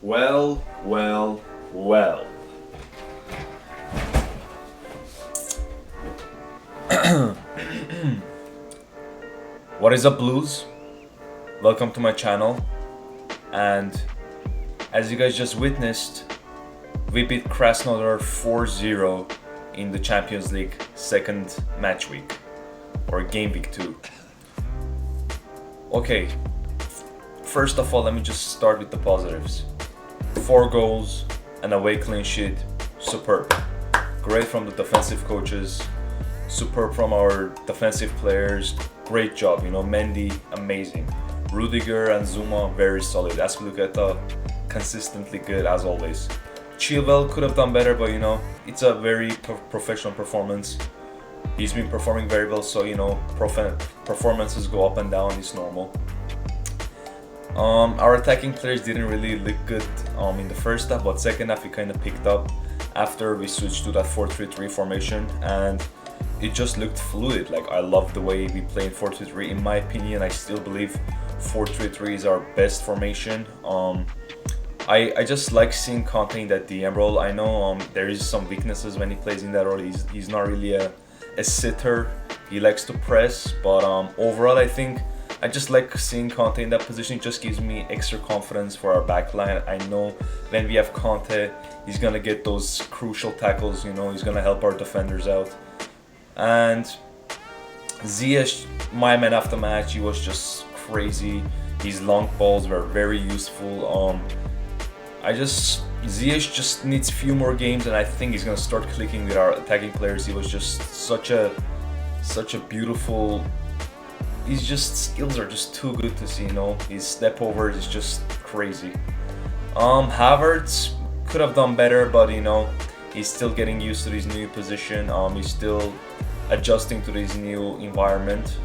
Well, well, well. What is up, Blues? Welcome to my channel. And as you guys just witnessed, we beat Krasnodar 4-0 in the Champions League second match week, or game week 2. Okay, first of all, let me just start with the positives. 4 goals, an away clean sheet, superb. Great from the defensive coaches, superb from our defensive players, great job, Mendy, amazing. Rudiger and Zuma, very solid. Aspilicueta, consistently good as always. Chilwell could have done better, but it's a very professional performance. He's been performing very well, so performances go up and down, it's normal. Our attacking players didn't really look good in the first half, but second half it kind of picked up after we switched to that 4-3-3 formation, and it just looked fluid. Like, I love the way we play in 4-3-3. In my opinion, I still believe 4-3-3 is our best formation. I just like seeing Conte in that DM role. I know there is some weaknesses when he plays in that role. He's not really a sitter. He likes to press, but overall I think I just like seeing Conte in that position. It just gives me extra confidence for our backline. I know when we have Conte, he's gonna get those crucial tackles. He's gonna help our defenders out. And Ziyech, my man after match, he was crazy. His long balls were very useful. Ziyech just needs few more games, and I think he's gonna start clicking with our attacking players. He was just such a beautiful. Skills are just too good to see. His step over is just crazy. Havertz could have done better, but he's still getting used to his new position. He's still adjusting to this new environment.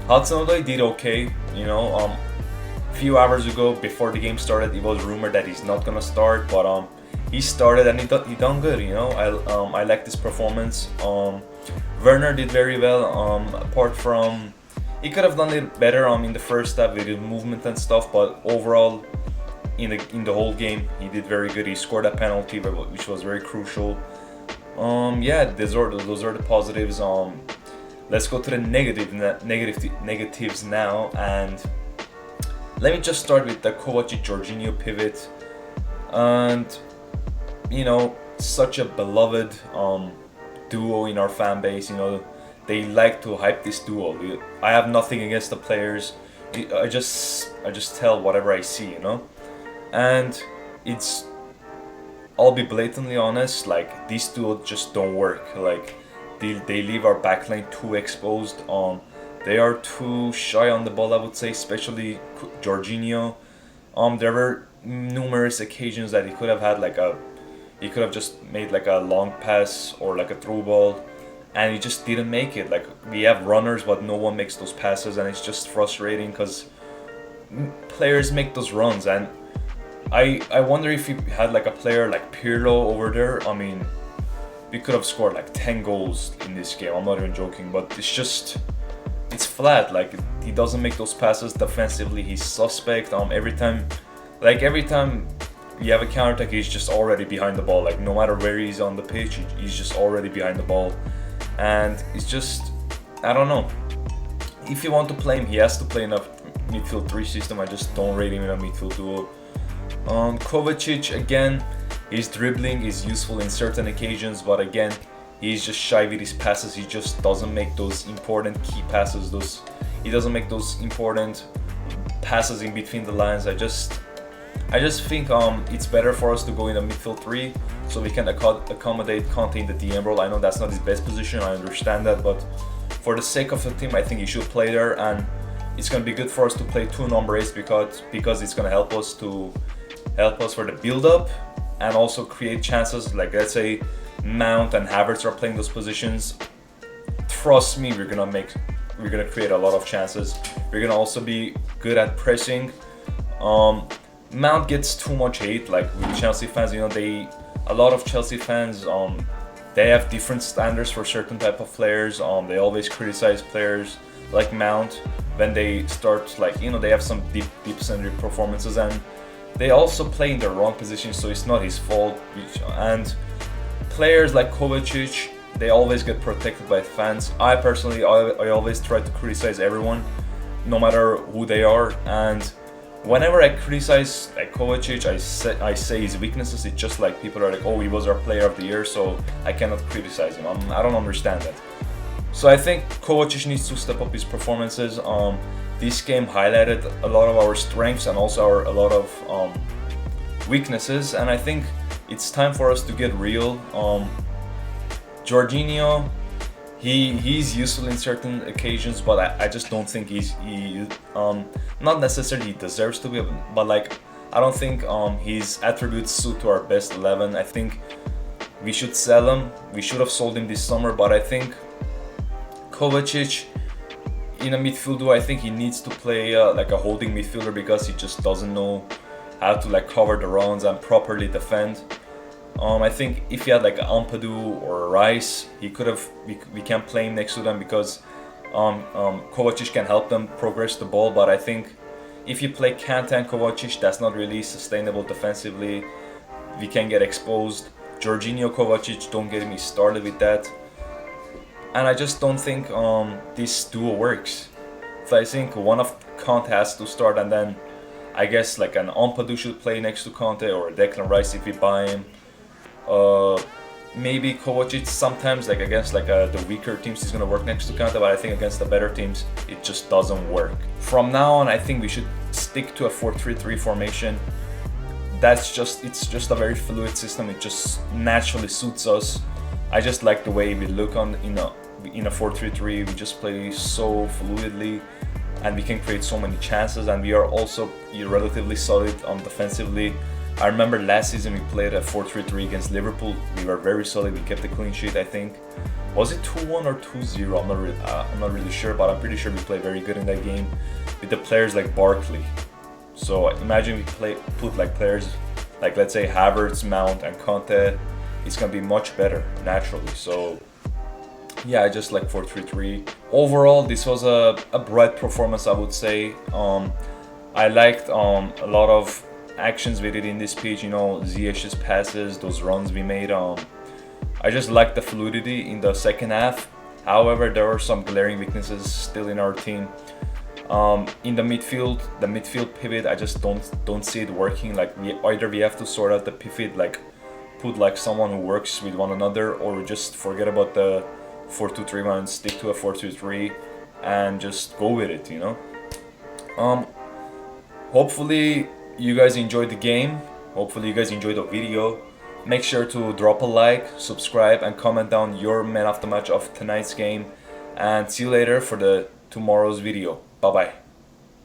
Hudson-Odoi did okay. A few hours ago, before the game started, it was rumored that he's not gonna start, but he started and he done good. I like this performance. Werner did very well. Apart from, he could have done it better in the first half with his movement and stuff, but overall, in the whole game, he did very good. He scored a penalty, which was very crucial. Those are the positives. Let's go to the negatives now, and let me just start with the Kovacic-Jorginho pivot. And such a beloved duo in our fan base. They like to hype this duo. I have nothing against the players. I just tell whatever I see, and I'll be blatantly honest, like, these two just don't work. Like, they leave our backline too exposed. They are too shy on the ball, I would say, especially Jorginho. There were numerous occasions that he could have just made like a long pass or like a through ball, and he just didn't make it. Like, we have runners, but no one makes those passes, and it's just frustrating because players make those runs. And I wonder if you had like a player like Pirlo over there. I mean, we could have scored like 10 goals in this game. I'm not even joking, but it's flat. Like, he doesn't make those passes. Defensively, he's suspect. Every time you have a counter-attack, he's just already behind the ball. Like, no matter where he's on the pitch, he's just already behind the ball. And it's just, I don't know. If you want to play him, he has to play in a midfield 3 system. I just don't rate him in a midfield duo. Kovacic, again, his dribbling is useful in certain occasions, but again, he's just shy with his passes. He just doesn't make those important key passes. He doesn't make those important passes in between the lines. I just think it's better for us to go in a midfield 3 so we can accommodate Conte in the DM role. I know that's not his best position, I understand that, but for the sake of the team, I think he should play there, and it's going to be good for us to play 2 number 8s because it's going to help us for the build-up and also create chances. Like, let's say Mount and Havertz are playing those positions. Trust me, we're gonna create a lot of chances. We're gonna also be good at pressing. Mount gets too much hate, like, with Chelsea fans. A lot of Chelsea fans, they have different standards for certain type of players. They always criticize players like Mount when they start, like, they have some deep centric performances, and they also play in the wrong position, so it's not his fault. And players like Kovacic, they always get protected by fans. I personally, I always try to criticize everyone, no matter who they are. And whenever I criticize like Kovacic, I say his weaknesses. It's just like people are like, oh, he was our player of the year, so I cannot criticize him. I don't understand that. So I think Kovacic needs to step up his performances. This game highlighted a lot of our strengths and also a lot of weaknesses, and I think it's time for us to get real. Jorginho, he's useful in certain occasions, but I just don't think he not necessarily he deserves to be, but like I don't think his attributes suit to our best 11. I think we should sell him. We should have sold him this summer, but I think Kovacic in a midfielder, I think he needs to play like a holding midfielder because he just doesn't know how to like cover the runs and properly defend. I think if he had like Ampadu or Rice, he could have. We can play him next to them because Kovacic can help them progress the ball. But I think if you play Kante and Kovacic, that's not really sustainable defensively. We can get exposed. Jorginho, Kovacic, don't get me started with that. And I just don't think this duo works. So I think one of Kante has to start, and then I guess like an Ampadu should play next to Kante, or a Declan Rice if we buy him. Maybe Kovacic sometimes, like against like the weaker teams, he's gonna work next to Kante, but I think against the better teams, it just doesn't work. From now on, I think we should stick to a 4-3-3 formation. It's just a very fluid system. It just naturally suits us. I just like the way we look in a 4-3-3. We just play so fluidly, and we can create so many chances, and we are also relatively solid defensively. I remember last season we played a 4-3-3 against Liverpool. We were very solid. We kept a clean sheet, I think. Was it 2-1 or 2-0? I'm not really sure, but I'm pretty sure we played very good in that game with the players like Barkley. So imagine we put like players like, let's say, Havertz, Mount, and Kante. It's gonna be much better naturally. So yeah, I just like 4-3-3. Overall, this was a bright performance, I would say. I liked a lot of actions we did in this pitch, Ziyech's passes, those runs we made. I just liked the fluidity in the second half. However, there were some glaring weaknesses still in our team. In the midfield pivot, I just don't see it working. Like we have to sort out the pivot, like put like someone who works with one another, or just forget about the 4-2-3-1 and stick to a 4-2-3 and just go with it, Hopefully you guys enjoyed the game. Hopefully you guys enjoyed the video. Make sure to drop a like, subscribe, and comment down your man of the match of tonight's game. And see you later for tomorrow's video. Bye bye.